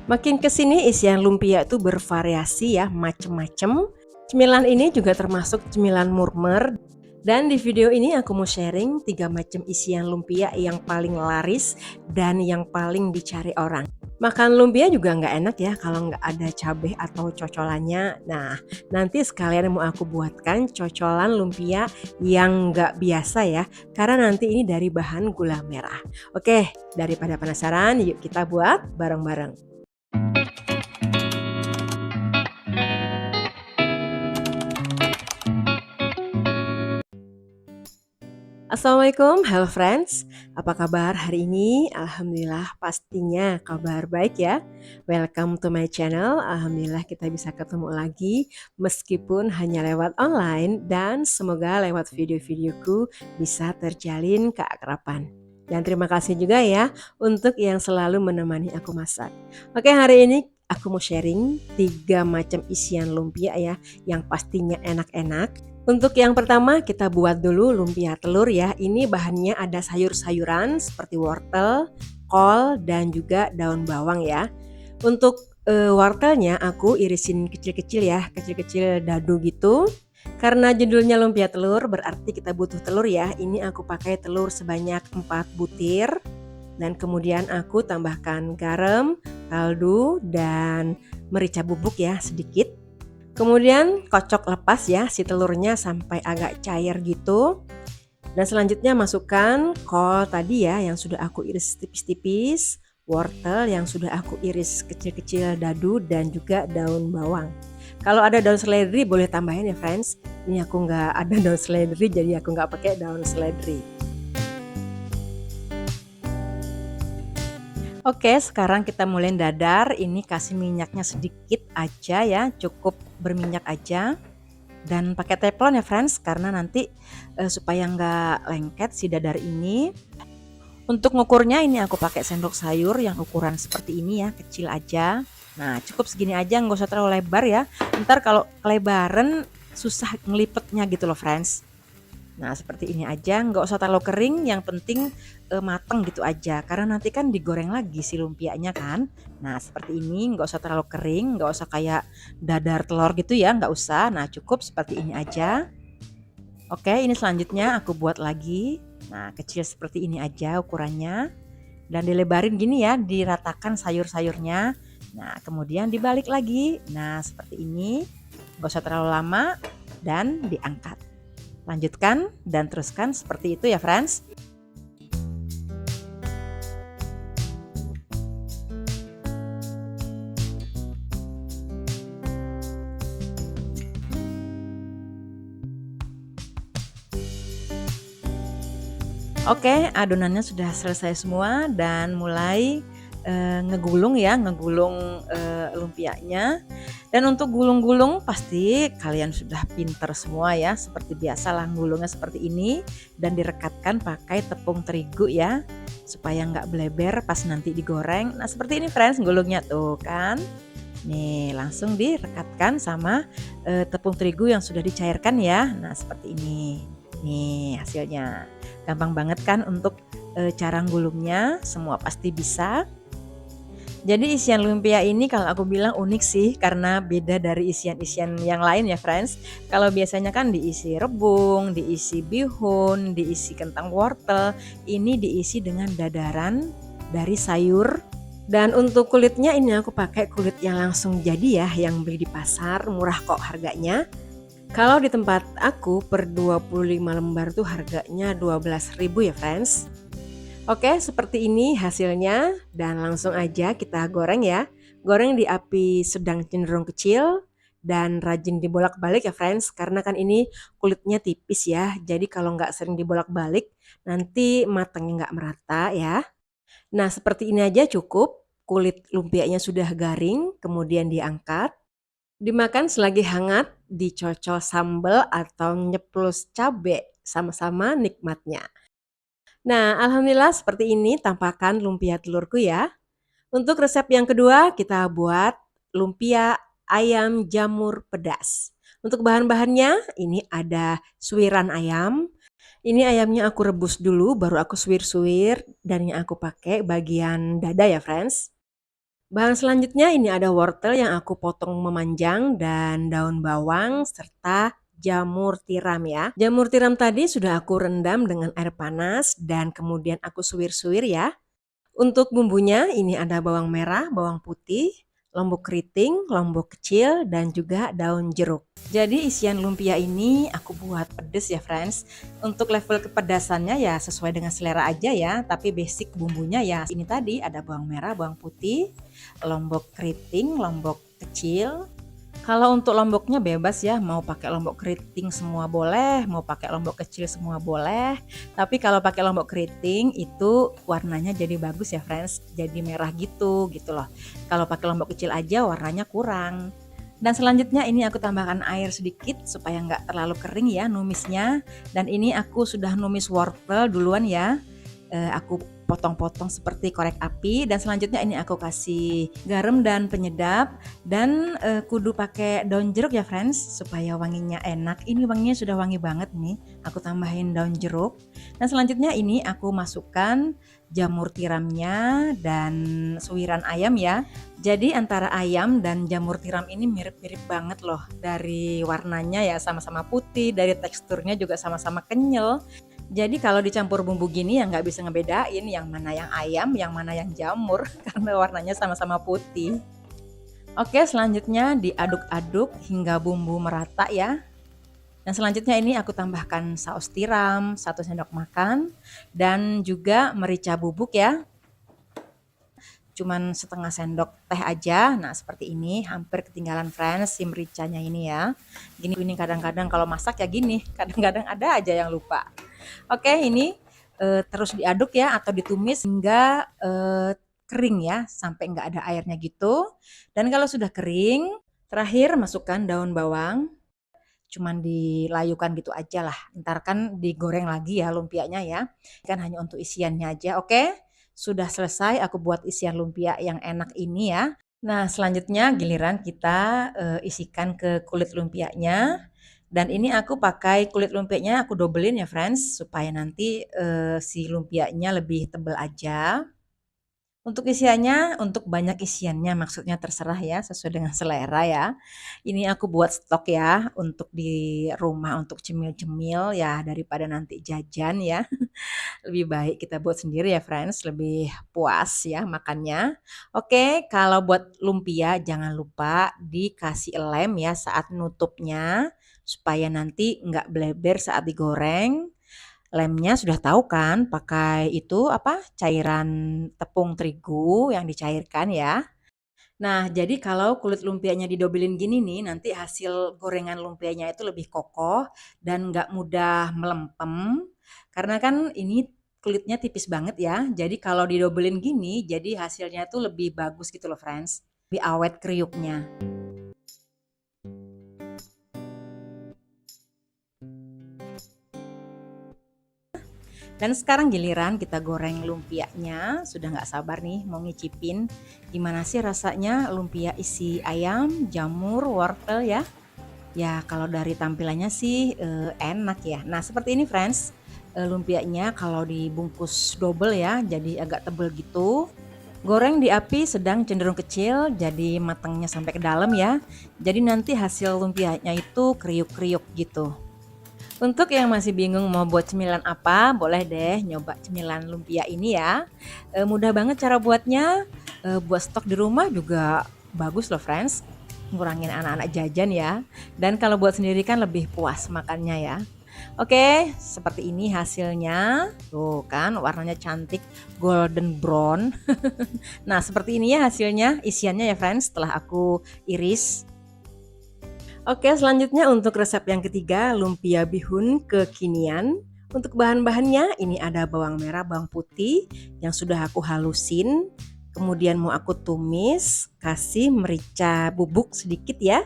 Makin ke sini isian lumpia itu bervariasi ya, macem-macem. Cemilan ini juga termasuk cemilan murmer. Dan di video ini aku mau sharing 3 macam isian lumpia yang paling laris dan yang paling dicari orang. Makan lumpia juga nggak enak ya kalau nggak ada cabai atau cocolannya. Nah, nanti sekalian mau aku buatkan cocolan lumpia yang nggak biasa ya, karena nanti ini dari bahan gula merah. Oke, daripada penasaran, yuk kita buat bareng-bareng. Assalamualaikum, hello friends. Apa kabar hari ini? Alhamdulillah pastinya kabar baik ya. Welcome to my channel. Alhamdulillah kita bisa ketemu lagi meskipun hanya lewat online dan semoga lewat video-videoku bisa terjalin keakraban. Dan terima kasih juga ya untuk yang selalu menemani aku masak. Oke, hari ini aku mau sharing 3 macam isian lumpia ya yang pastinya enak-enak. Untuk yang pertama kita buat dulu lumpia telur ya. Ini bahannya ada sayur-sayuran seperti wortel, kol, dan juga daun bawang ya. Untuk wortelnya aku irisin kecil-kecil ya, kecil-kecil dadu gitu. Karena judulnya lumpia telur berarti kita butuh telur ya. Ini aku pakai telur sebanyak 4 butir. Dan kemudian aku tambahkan garam, kaldu, dan merica bubuk ya sedikit. Kemudian kocok lepas ya si telurnya sampai agak cair gitu. Dan selanjutnya masukkan kol tadi ya yang sudah aku iris tipis-tipis, wortel yang sudah aku iris kecil-kecil dadu, dan juga daun bawang. Kalau ada daun seledri boleh tambahin ya friends. Ini aku nggak ada daun seledri jadi aku nggak pakai daun seledri. Oke, sekarang kita mulai dadar. Ini kasih minyaknya sedikit aja ya, cukup berminyak aja. Dan pakai teflon ya friends, karena nanti supaya nggak lengket si dadar ini. Untuk ngukurnya ini aku pakai sendok sayur yang ukuran seperti ini ya, kecil aja. Nah cukup segini aja, nggak usah terlalu lebar ya. Ntar kalau kelebaran susah ngelipetnya gitu loh friends. Nah seperti ini aja, nggak usah terlalu kering, yang penting mateng gitu aja. Karena nanti kan digoreng lagi si lumpianya kan. Nah seperti ini, nggak usah terlalu kering, nggak usah kayak dadar telur gitu ya, nggak usah. Nah cukup seperti ini aja. Oke, ini selanjutnya aku buat lagi. Nah kecil seperti ini aja ukurannya. Dan dilebarin gini ya, diratakan sayur-sayurnya. Nah kemudian dibalik lagi. Nah seperti ini, nggak usah terlalu lama dan diangkat. Lanjutkan dan teruskan seperti itu ya friends. Oke, adonannya sudah selesai semua dan mulai ngegulung ya, ngegulung lumpianya. Dan untuk gulung-gulung pasti kalian sudah pinter semua ya, seperti biasa lah gulungnya seperti ini dan direkatkan pakai tepung terigu ya, supaya nggak bleber pas nanti digoreng. Nah seperti ini friends gulungnya tuh kan. Nih langsung direkatkan sama tepung terigu yang sudah dicairkan ya. Nah seperti ini. Nih hasilnya. Gampang banget kan untuk cara gulungnya, semua pasti bisa. Jadi isian lumpia ini kalau aku bilang unik sih karena beda dari isian-isian yang lain ya friends. Kalau biasanya kan diisi rebung, diisi bihun, diisi kentang wortel, ini diisi dengan dadaran dari sayur. Dan untuk kulitnya ini aku pakai kulit yang langsung jadi ya, yang beli di pasar, murah kok harganya. Kalau di tempat aku per 25 lembar tuh harganya 12.000 ya friends. Oke, seperti ini hasilnya dan langsung aja kita goreng ya. Goreng di api sedang cenderung kecil dan rajin dibolak-balik ya friends, karena kan ini kulitnya tipis ya. Jadi kalau nggak sering dibolak-balik nanti matangnya nggak merata ya. Nah seperti ini aja cukup, kulit lumpianya sudah garing, kemudian diangkat. Dimakan selagi hangat, dicocol sambal atau nyeplos cabe, sama-sama nikmatnya. Nah, alhamdulillah seperti ini tampakan lumpia telurku ya. Untuk resep yang kedua, kita buat lumpia ayam jamur pedas. Untuk bahan-bahannya, ini ada suiran ayam. Ini ayamnya aku rebus dulu, baru aku suwir-suwir, dan yang aku pakai bagian dada ya friends. Bahan selanjutnya ini ada wortel yang aku potong memanjang dan daun bawang serta jamur tiram ya. Jamur tiram tadi sudah aku rendam dengan air panas dan kemudian aku suwir-suwir ya. Untuk bumbunya ini ada bawang merah, bawang putih, lombok keriting, lombok kecil, dan juga daun jeruk. Jadi isian lumpia ini aku buat pedes ya friends. Untuk level kepedasannya ya sesuai dengan selera aja ya. Tapi basic bumbunya ya ini tadi ada bawang merah, bawang putih, lombok keriting, lombok kecil. Kalau untuk lomboknya bebas ya, mau pakai lombok keriting semua boleh, mau pakai lombok kecil semua boleh. Tapi kalau pakai lombok keriting itu warnanya jadi bagus ya friends, jadi merah gitu loh. Kalau pakai lombok kecil aja warnanya kurang. Dan selanjutnya ini aku tambahkan air sedikit supaya nggak terlalu kering ya numisnya. Dan ini aku sudah numis wortel duluan ya. Aku potong-potong seperti korek api dan selanjutnya ini aku kasih garam dan penyedap dan kudu pakai daun jeruk ya friends supaya wanginya enak. Ini wanginya sudah wangi banget nih. Aku tambahin daun jeruk dan selanjutnya ini aku masukkan jamur tiramnya dan suiran ayam ya. Jadi antara ayam dan jamur tiram ini mirip-mirip banget loh, dari warnanya ya sama-sama putih, dari teksturnya juga sama-sama kenyal. Jadi kalau dicampur bumbu gini ya nggak bisa ngebedain yang mana yang ayam, yang mana yang jamur karena warnanya sama-sama putih. Oke, selanjutnya diaduk-aduk hingga bumbu merata ya. Dan selanjutnya ini aku tambahkan saus tiram 1 sendok makan dan juga merica bubuk ya. Cuman setengah sendok teh aja. Nah, seperti ini, hampir ketinggalan friends si mericanya ini ya. Gini kadang-kadang kalau masak ya gini, kadang-kadang ada aja yang lupa. Oke, ini terus diaduk ya atau ditumis hingga kering ya, sampai nggak ada airnya gitu. Dan kalau sudah kering, terakhir masukkan daun bawang, cuman dilayukan gitu aja lah. Ntar kan digoreng lagi ya lumpianya ya. Kan hanya untuk isiannya aja. Oke, sudah selesai aku buat isian lumpia yang enak ini ya. Nah, selanjutnya giliran kita isikan ke kulit lumpianya. Dan ini aku pakai kulit lumpianya aku dobelin ya friends supaya nanti si lumpianya lebih tebal aja. Untuk isiannya, untuk banyak isiannya maksudnya terserah ya sesuai dengan selera ya. Ini aku buat stok ya untuk di rumah untuk cemil-cemil ya daripada nanti jajan ya. Lebih baik kita buat sendiri ya friends, lebih puas ya makannya. Oke, kalau buat lumpia jangan lupa dikasih lem ya saat nutupnya supaya nanti nggak bleber saat digoreng. Lemnya sudah tahu kan pakai itu apa cairan tepung terigu yang dicairkan ya. Nah, jadi kalau kulit lumpianya didobelin gini nih, nanti hasil gorengan lumpianya itu lebih kokoh dan nggak mudah melempem. Karena kan ini kulitnya tipis banget ya. Jadi kalau didobelin gini, jadi hasilnya tuh lebih bagus gitu loh, friends. Lebih awet kriuknya. Dan sekarang giliran kita goreng lumpianya. Sudah nggak sabar nih mau ngicipin. Gimana sih rasanya lumpia isi ayam, jamur, wortel ya? Ya kalau dari tampilannya sih enak ya. Nah seperti ini friends, lumpianya kalau dibungkus double ya, jadi agak tebel gitu. Goreng di api sedang cenderung kecil, jadi matangnya sampai ke dalam ya. Jadi nanti hasil lumpianya itu kriuk-kriuk gitu. Untuk yang masih bingung mau buat cemilan apa, boleh deh nyoba cemilan lumpia ini ya. Mudah banget cara buatnya, buat stok di rumah juga bagus loh friends. Ngurangin anak-anak jajan ya. Dan kalau buat sendiri kan lebih puas makannya ya. Oke, seperti ini hasilnya. Tuh kan warnanya cantik golden brown. Nah, seperti ini ya hasilnya, isiannya ya friends setelah aku iris. Oke, selanjutnya untuk resep yang ketiga, lumpia bihun kekinian. Untuk bahan-bahannya, ini ada bawang merah, bawang putih yang sudah aku halusin. Kemudian mau aku tumis, kasih merica bubuk sedikit ya.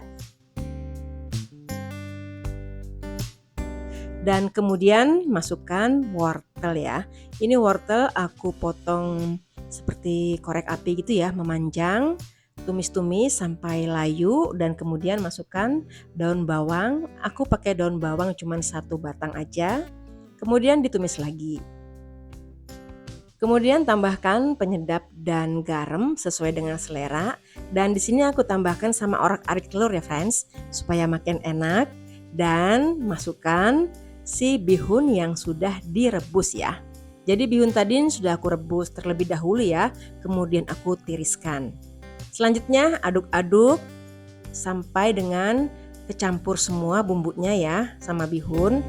Dan kemudian masukkan wortel ya. Ini wortel aku potong seperti korek api gitu ya, memanjang. Tumis-tumis sampai layu dan kemudian masukkan daun bawang. Aku pakai daun bawang cuma 1 batang aja. Kemudian ditumis lagi. Kemudian tambahkan penyedap dan garam sesuai dengan selera. Dan di sini aku tambahkan sama orak-arik telur ya friends, supaya makin enak. Dan masukkan si bihun yang sudah direbus ya. Jadi bihun tadi sudah aku rebus terlebih dahulu ya, kemudian aku tiriskan. Selanjutnya aduk-aduk sampai dengan kecampur semua bumbunya ya sama bihun.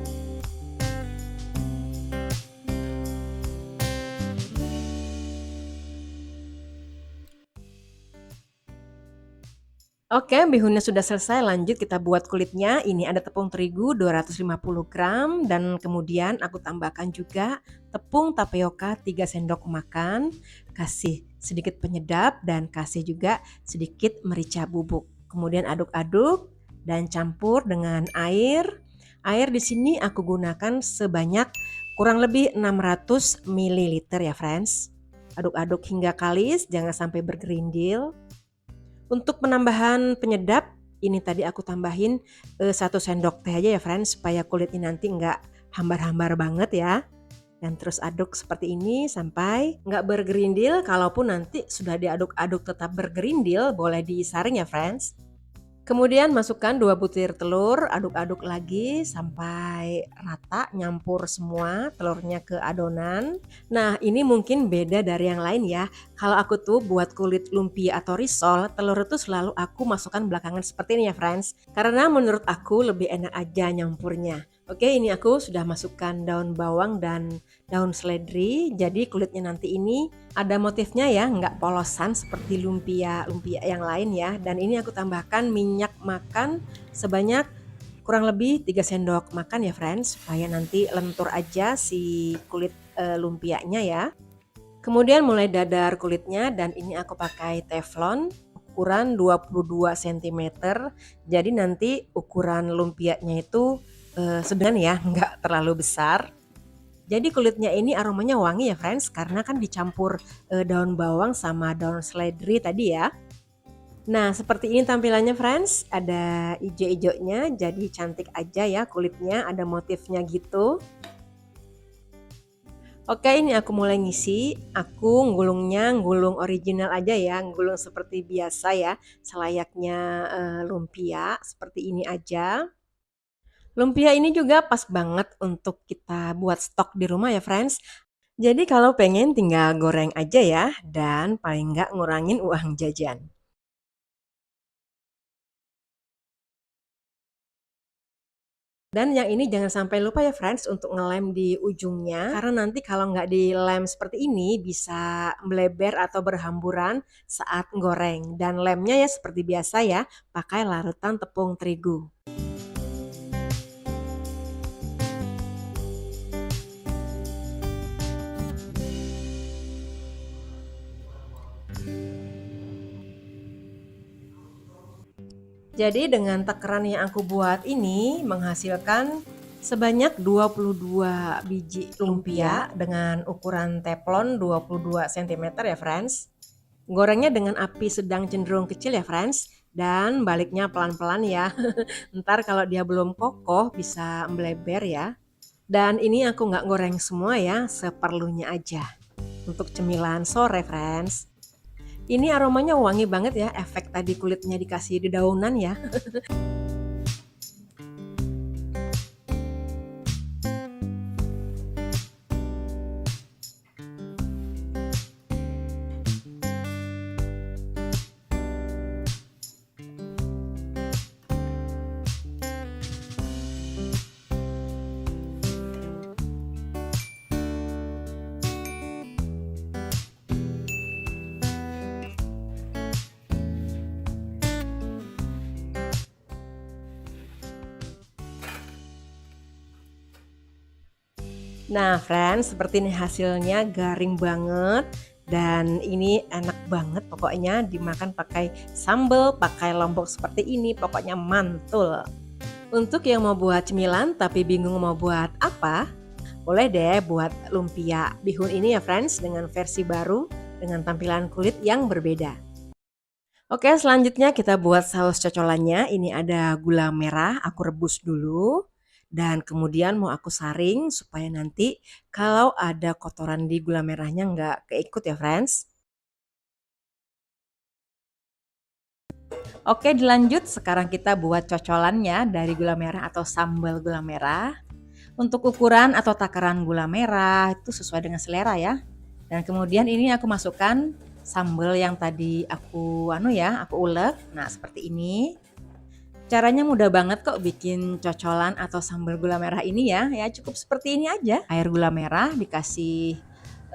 Oke, bihunnya sudah selesai, lanjut kita buat kulitnya. Ini ada tepung terigu 250 gram dan kemudian aku tambahkan juga tepung tapioka 3 sendok makan, kasih sedikit penyedap dan kasih juga sedikit merica bubuk. Kemudian aduk-aduk dan campur dengan air. Air di sini aku gunakan sebanyak kurang lebih 600 ml ya, friends. Aduk-aduk hingga kalis, jangan sampai bergerindil. Untuk penambahan penyedap, ini tadi aku tambahin 1 sendok teh aja ya friends, supaya kulitnya nanti nggak hambar-hambar banget ya. Dan terus aduk seperti ini sampai nggak bergerindil. Kalaupun nanti sudah diaduk-aduk tetap bergerindil, boleh disaring ya friends. Kemudian masukkan 2 butir telur, aduk-aduk lagi sampai rata, nyampur semua telurnya ke adonan. Nah, ini mungkin beda dari yang lain ya. Kalau aku tuh buat kulit lumpia atau risol, telur itu selalu aku masukkan belakangan seperti ini ya friends. Karena menurut aku lebih enak aja nyampurnya. Oke, ini aku sudah masukkan daun bawang dan daun seledri. Jadi kulitnya nanti ini ada motifnya ya, nggak polosan seperti lumpia yang lain ya. Dan ini aku tambahkan minyak makan sebanyak kurang lebih 3 sendok makan ya friends, supaya nanti lentur aja si kulit lumpianya ya. Kemudian mulai dadar kulitnya dan ini aku pakai teflon ukuran 22 cm. Jadi nanti ukuran lumpianya itu sedang ya, nggak terlalu besar. Jadi kulitnya ini aromanya wangi ya friends, karena kan dicampur daun bawang sama daun seledri tadi ya. Nah seperti ini tampilannya friends, ada ijo-ijonya jadi cantik aja ya kulitnya, ada motifnya gitu. Oke, ini aku mulai ngisi. Aku gulung original aja ya, gulung seperti biasa ya, selayaknya lumpia seperti ini aja. Lumpia ini juga pas banget untuk kita buat stok di rumah ya friends. Jadi kalau pengen tinggal goreng aja ya, dan paling nggak ngurangin uang jajan. Dan yang ini jangan sampai lupa ya friends untuk ngelem di ujungnya, karena nanti kalau nggak dilem seperti ini bisa melebar atau berhamburan saat goreng. Dan lemnya ya seperti biasa ya, pakai larutan tepung terigu. Jadi dengan takaran yang aku buat ini menghasilkan sebanyak 22 biji lumpia dengan ukuran teflon 22 cm ya friends. Gorengnya dengan api sedang cenderung kecil ya friends, dan baliknya pelan-pelan ya. Ntar kalau dia belum kokoh bisa melebar ya. Dan ini aku nggak goreng semua ya, seperlunya aja. Untuk cemilan sore friends. Ini aromanya wangi banget ya, efek tadi kulitnya dikasih dedaunan ya. Nah friends, seperti ini hasilnya, garing banget. Dan ini enak banget pokoknya, dimakan pakai sambal, pakai lombok seperti ini, pokoknya mantul. Untuk yang mau buat cemilan tapi bingung mau buat apa, boleh deh buat lumpia bihun ini ya friends, dengan versi baru, dengan tampilan kulit yang berbeda. Oke, selanjutnya kita buat saus cocolannya. Ini ada gula merah, aku rebus dulu. dan kemudian mau aku saring supaya nanti kalau ada kotoran di gula merahnya nggak keikut ya friends. Oke, dilanjut. Sekarang kita buat cocolannya dari gula merah atau sambal gula merah. Untuk ukuran atau takaran gula merah itu sesuai dengan selera ya. Dan kemudian ini aku masukkan sambal yang tadi aku ulek. Nah, seperti ini. Caranya mudah banget kok bikin cocolan atau sambal gula merah ini ya. Ya cukup seperti ini aja. Air gula merah dikasih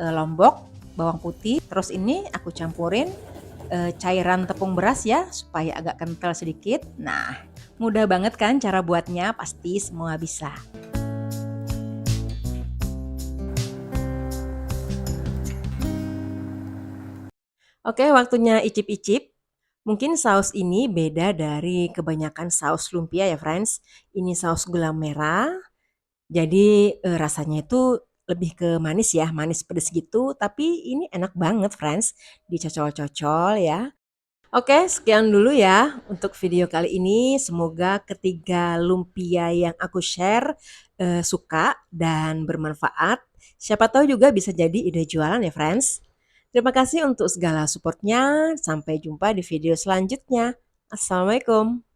lombok, bawang putih. Terus ini aku campurin cairan tepung beras ya supaya agak kental sedikit. Nah, mudah banget kan cara buatnya, pasti semua bisa. Oke, waktunya icip-icip. Mungkin saus ini beda dari kebanyakan saus lumpia ya, friends. Ini saus gula merah, jadi rasanya itu lebih ke manis ya, manis pedes gitu. Tapi ini enak banget, friends. Dicocol-cocol ya. Oke, sekian dulu ya untuk video kali ini. Semoga ketiga lumpia yang aku share suka dan bermanfaat. Siapa tahu juga bisa jadi ide jualan ya, friends. Terima kasih untuk segala supportnya. Sampai jumpa di video selanjutnya. Assalamualaikum.